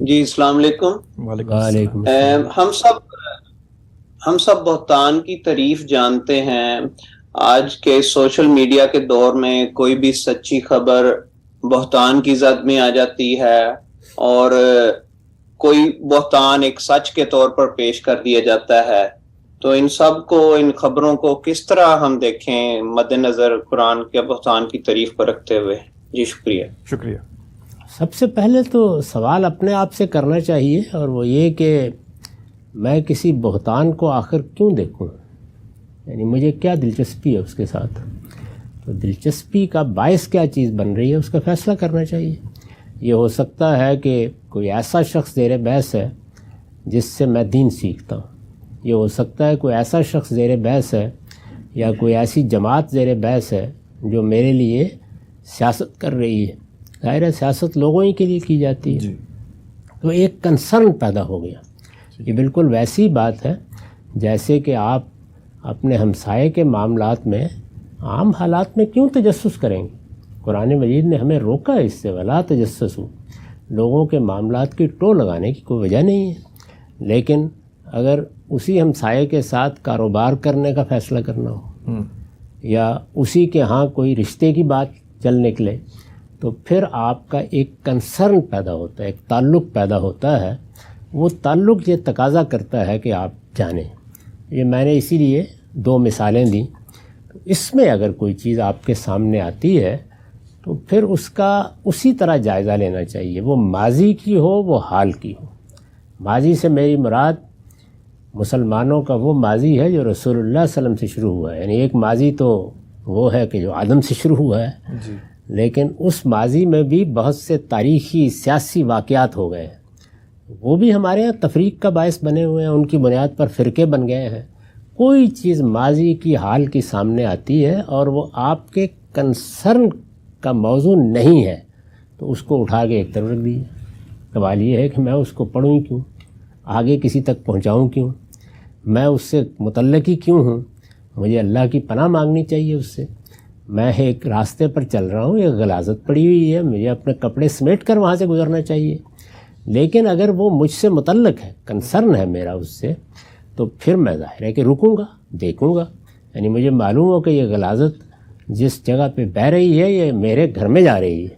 جی السلام علیکم۔ وعلیکم السلام۔ ہم سب بہتان کی تعریف جانتے ہیں۔ آج کے سوشل میڈیا کے دور میں کوئی بھی سچی خبر بہتان کی زد میں آ جاتی ہے، اور کوئی بہتان ایک سچ کے طور پر پیش کر دیا جاتا ہے۔ تو ان سب کو، ان خبروں کو کس طرح ہم دیکھیں مد نظر قرآن کے بہتان کی تعریف کو رکھتے ہوئے؟ جی شکریہ۔ سب سے پہلے تو سوال اپنے آپ سے کرنا چاہیے، اور وہ یہ کہ میں کسی بہتان کو آخر کیوں دیکھوں، یعنی مجھے کیا دلچسپی ہے اس کے ساتھ۔ تو دلچسپی کا باعث کیا چیز بن رہی ہے اس کا فیصلہ کرنا چاہیے۔ یہ ہو سکتا ہے کہ کوئی ایسا شخص زیر بحث ہے جس سے میں دین سیکھتا ہوں، یہ ہو سکتا ہے کوئی ایسا شخص زیر بحث ہے یا کوئی ایسی جماعت زیر بحث ہے جو میرے لیے سیاست کر رہی ہے۔ ظاہر ہے سیاست لوگوں ہی کے لیے کی جاتی ہے، تو ایک کنسرن پیدا ہو گیا۔ یہ بالکل ویسی بات ہے جیسے کہ آپ اپنے ہمسائے کے معاملات میں، عام حالات میں کیوں تجسس کریں گے؟ قرآن مجید نے ہمیں روکا ہے اس سے، ولا تجسسوا، لوگوں کے معاملات کی ٹو لگانے کی کوئی وجہ نہیں ہے۔ لیکن اگر اسی ہمسائے کے ساتھ کاروبار کرنے کا فیصلہ کرنا ہو، یا اسی کے ہاں کوئی رشتے کی بات چل نکلے، تو پھر آپ کا ایک کنسرن پیدا ہوتا ہے، ایک تعلق پیدا ہوتا ہے۔ وہ تعلق یہ تقاضا کرتا ہے کہ آپ جانیں۔ یہ میں نے اسی لیے دو مثالیں دیں۔ اس میں اگر کوئی چیز آپ کے سامنے آتی ہے تو پھر اس کا اسی طرح جائزہ لینا چاہیے، وہ ماضی کی ہو، وہ حال کی ہو۔ ماضی سے میری مراد مسلمانوں کا وہ ماضی ہے جو رسول اللہ صلی اللہ علیہ وسلم سے شروع ہوا ہے، یعنی ایک ماضی تو وہ ہے کہ جو آدم سے شروع ہوا ہے، لیکن اس ماضی میں بھی بہت سے تاریخی سیاسی واقعات ہو گئے ہیں، وہ بھی ہمارے یہاں تفریق کا باعث بنے ہوئے ہیں، ان کی بنیاد پر فرقے بن گئے ہیں۔ کوئی چیز ماضی کی حال کی سامنے آتی ہے اور وہ آپ کے کنسرن کا موضوع نہیں ہے تو اس کو اٹھا کے ایک طرف رکھ دیجیے۔ سوال یہ ہے کہ میں اس کو پڑھوں کیوں، آگے کسی تک پہنچاؤں کیوں، میں اس سے متعلق ہی کیوں ہوں؟ مجھے اللہ کی پناہ مانگنی چاہیے اس سے۔ میں ایک راستے پر چل رہا ہوں، ایک غلاظت پڑی ہوئی ہے، مجھے اپنے کپڑے سمیٹ کر وہاں سے گزرنا چاہیے۔ لیکن اگر وہ مجھ سے متعلق ہے، کنسرن ہے میرا اس سے، تو پھر میں ظاہر ہے کہ رکوں گا، دیکھوں گا۔ یعنی مجھے معلوم ہو کہ یہ غلاظت جس جگہ پہ بہہ رہی ہے یہ میرے گھر میں جا رہی ہے،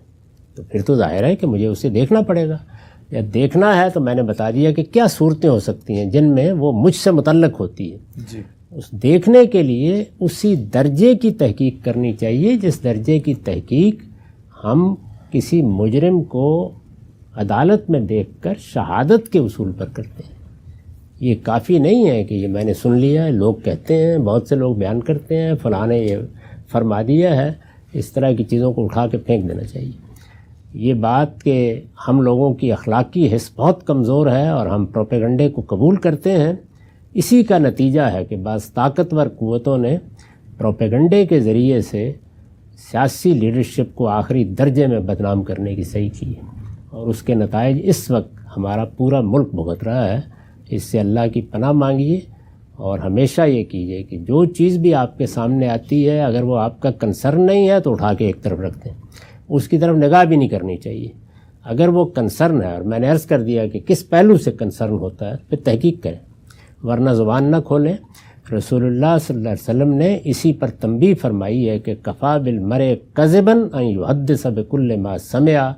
تو پھر تو ظاہر ہے کہ مجھے اسے دیکھنا پڑے گا۔ یا دیکھنا ہے تو میں نے بتا دیا کہ کیا صورتیں ہو سکتی ہیں جن میں وہ مجھ سے متعلق ہوتی ہے۔ اس دیکھنے کے لیے اسی درجے کی تحقیق کرنی چاہیے جس درجے کی تحقیق ہم کسی مجرم کو عدالت میں دیکھ کر شہادت کے اصول پر کرتے ہیں۔ یہ کافی نہیں ہے کہ یہ میں نے سن لیا ہے، لوگ کہتے ہیں، بہت سے لوگ بیان کرتے ہیں فلاں نے یہ فرما دیا ہے، اس طرح کی چیزوں کو اٹھا کے پھینک دینا چاہیے۔ یہ بات کہ ہم لوگوں کی اخلاقی حس بہت کمزور ہے اور ہم پروپیگنڈے کو قبول کرتے ہیں، اسی کا نتیجہ ہے کہ بعض طاقتور قوتوں نے پروپیگنڈے کے ذریعے سے سیاسی لیڈرشپ کو آخری درجے میں بدنام کرنے کی صحیح کی ہے، اور اس کے نتائج اس وقت ہمارا پورا ملک بھگت رہا ہے۔ اس سے اللہ کی پناہ مانگیے اور ہمیشہ یہ کیجیے کہ جو چیز بھی آپ کے سامنے آتی ہے اگر وہ آپ کا کنسرن نہیں ہے تو اٹھا کے ایک طرف رکھ دیں، اس کی طرف نگاہ بھی نہیں کرنی چاہیے۔ اگر وہ کنسرن ہے، اور میں نے عرض کر دیا کہ کس پہلو سے کنسرن ہوتا ہے، پھر تحقیق کریں، ورنہ زبان نہ کھولیں۔ رسول اللہ صلی اللہ علیہ وسلم نے اسی پر تنبیہ فرمائی ہے کہ کفا بالمرء کذبا ان یحدث بکل ما سمع،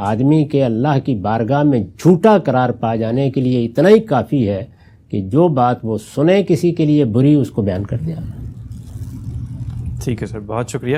آدمی کے اللہ کی بارگاہ میں جھوٹا قرار پا جانے کے لیے اتنا ہی کافی ہے کہ جو بات وہ سنے کسی کے لیے بری اس کو بیان کر دیا۔ ٹھیک ہے سر، بہت شکریہ۔